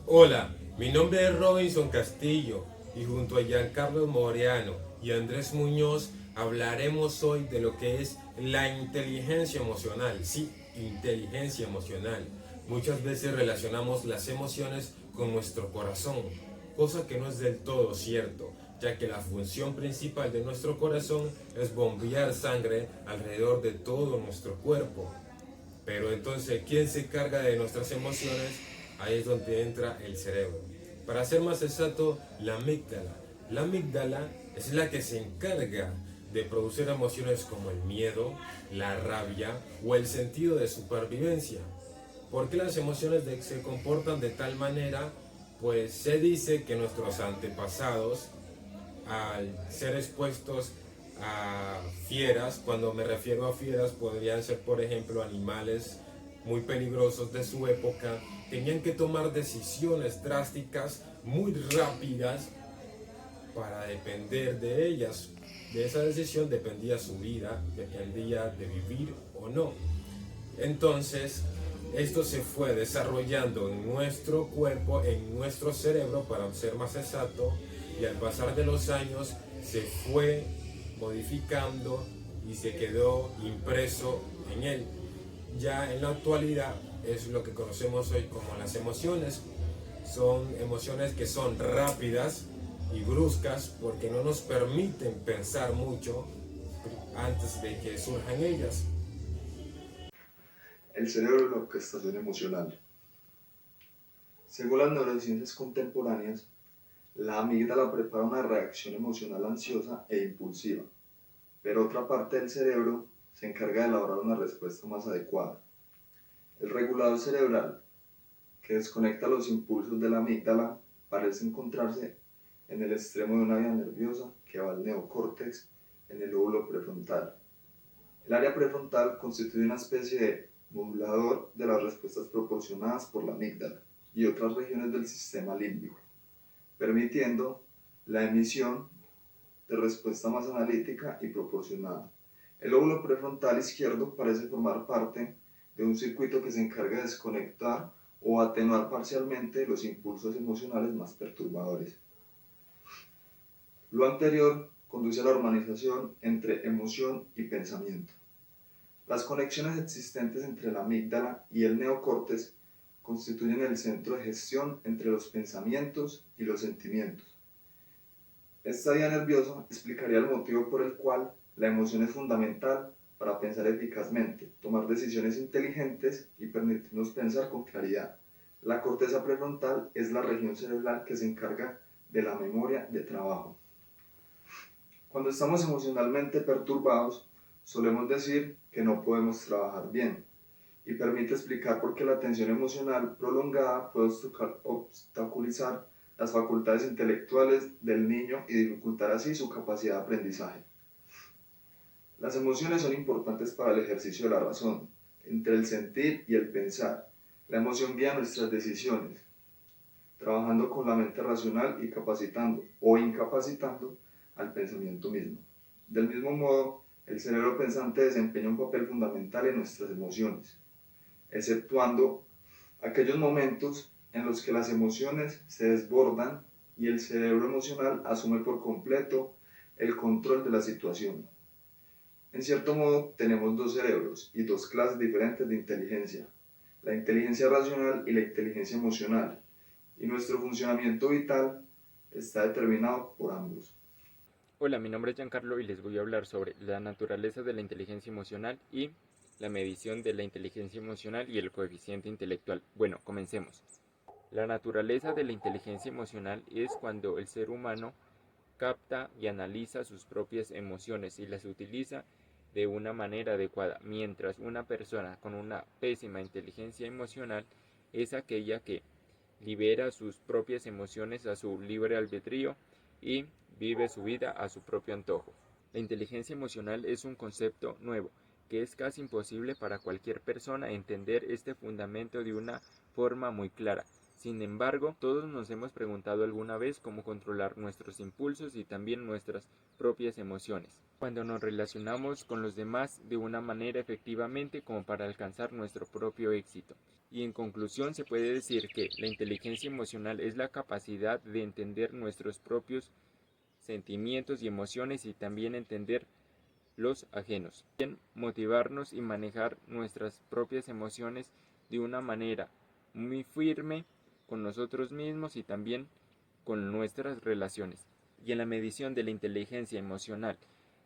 Hola, mi nombre es Robinson Castillo y junto a Giancarlo Moreano y Andrés Muñoz hablaremos hoy de lo que es la inteligencia emocional. Sí, inteligencia emocional. Muchas veces relacionamos las emociones con nuestro corazón, cosa que no es del todo cierto, ya que la función principal de nuestro corazón es bombear sangre alrededor de todo nuestro cuerpo. Pero entonces, ¿quién se carga de nuestras emociones? Ahí es donde entra el cerebro. Para ser más exacto, la amígdala. La amígdala es la que se encarga de producir emociones como el miedo, la rabia o el sentido de supervivencia. ¿Por qué las emociones se comportan de tal manera? Pues se dice que nuestros antepasados, al ser expuestos a fieras, cuando me refiero a fieras podrían ser por ejemplo animales muy peligrosos de su época, tenían que tomar decisiones drásticas muy rápidas para depender de ellas. De esa decisión dependía su vida, dependía de vivir o no. Entonces, esto se fue desarrollando en nuestro cuerpo, en nuestro cerebro, para ser más exacto, y al pasar de los años se fue modificando y se quedó impreso en él. Ya en la actualidad es lo que conocemos hoy como las emociones. Son emociones que son rápidas y bruscas porque no nos permiten pensar mucho antes de que surjan ellas. El cerebro y la orquestación emocional. Según las neurociencias contemporáneas, la amígdala prepara una reacción emocional ansiosa e impulsiva, pero otra parte del cerebro se encarga de elaborar una respuesta más adecuada. El regulador cerebral, que desconecta los impulsos de la amígdala, parece encontrarse en el extremo de una vía nerviosa que va al neocórtex en el lóbulo prefrontal. El área prefrontal constituye una especie de modulador de las respuestas proporcionadas por la amígdala y otras regiones del sistema límbico, permitiendo la emisión de respuesta más analítica y proporcionada. El lóbulo prefrontal izquierdo parece formar parte de un circuito que se encarga de desconectar o atenuar parcialmente los impulsos emocionales más perturbadores. Lo anterior conduce a la organización entre emoción y pensamiento. Las conexiones existentes entre la amígdala y el neocórtex constituyen el centro de gestión entre los pensamientos y los sentimientos. Esta vía nerviosa explicaría el motivo por el cual la emoción es fundamental para pensar eficazmente, tomar decisiones inteligentes y permitirnos pensar con claridad. La corteza prefrontal es la región cerebral que se encarga de la memoria de trabajo. Cuando estamos emocionalmente perturbados, solemos decir que no podemos trabajar bien, y permite explicar por qué la tensión emocional prolongada puede obstaculizar las facultades intelectuales del niño y dificultar así su capacidad de aprendizaje. Las emociones son importantes para el ejercicio de la razón, entre el sentir y el pensar. La emoción guía nuestras decisiones, trabajando con la mente racional y capacitando o incapacitando al pensamiento mismo. Del mismo modo, el cerebro pensante desempeña un papel fundamental en nuestras emociones, exceptuando aquellos momentos en los que las emociones se desbordan y el cerebro emocional asume por completo el control de la situación. En cierto modo, tenemos dos cerebros y dos clases diferentes de inteligencia, la inteligencia racional y la inteligencia emocional, y nuestro funcionamiento vital está determinado por ambos. Hola, mi nombre es Giancarlo y les voy a hablar sobre la naturaleza de la inteligencia emocional y la medición de la inteligencia emocional y el coeficiente intelectual. Bueno, comencemos. La naturaleza de la inteligencia emocional es cuando el ser humano capta y analiza sus propias emociones y las utiliza de una manera adecuada, mientras una persona con una pésima inteligencia emocional es aquella que libera sus propias emociones a su libre albedrío y vive su vida a su propio antojo. La inteligencia emocional es un concepto nuevo, que es casi imposible para cualquier persona entender este fundamento de una forma muy clara. Sin embargo, todos nos hemos preguntado alguna vez cómo controlar nuestros impulsos y también nuestras propias emociones, cuando nos relacionamos con los demás de una manera efectivamente como para alcanzar nuestro propio éxito. Y en conclusión se puede decir que la inteligencia emocional es la capacidad de entender nuestros propios sentimientos y emociones y también entender los ajenos. También motivarnos y manejar nuestras propias emociones de una manera muy firme con nosotros mismos y también con nuestras relaciones. Y en la medición de la inteligencia emocional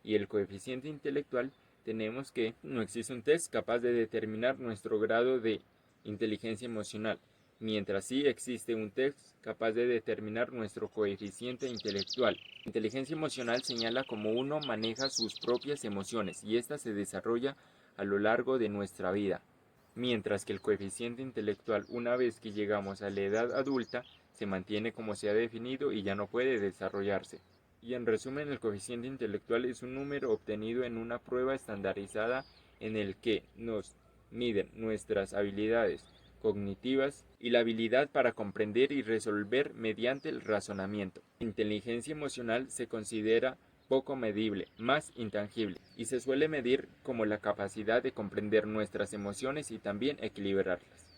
y el coeficiente intelectual tenemos que no existe un test capaz de determinar nuestro grado de inteligencia emocional, mientras sí existe un test capaz de determinar nuestro coeficiente intelectual. La inteligencia emocional señala cómo uno maneja sus propias emociones y ésta se desarrolla a lo largo de nuestra vida, mientras que el coeficiente intelectual, una vez que llegamos a la edad adulta, se mantiene como se ha definido y ya no puede desarrollarse. Y en resumen, el coeficiente intelectual es un número obtenido en una prueba estandarizada en el que nos miden nuestras habilidades cognitivas y la habilidad para comprender y resolver mediante el razonamiento. La inteligencia emocional se considera poco medible, más intangible, y se suele medir como la capacidad de comprender nuestras emociones y también equilibrarlas.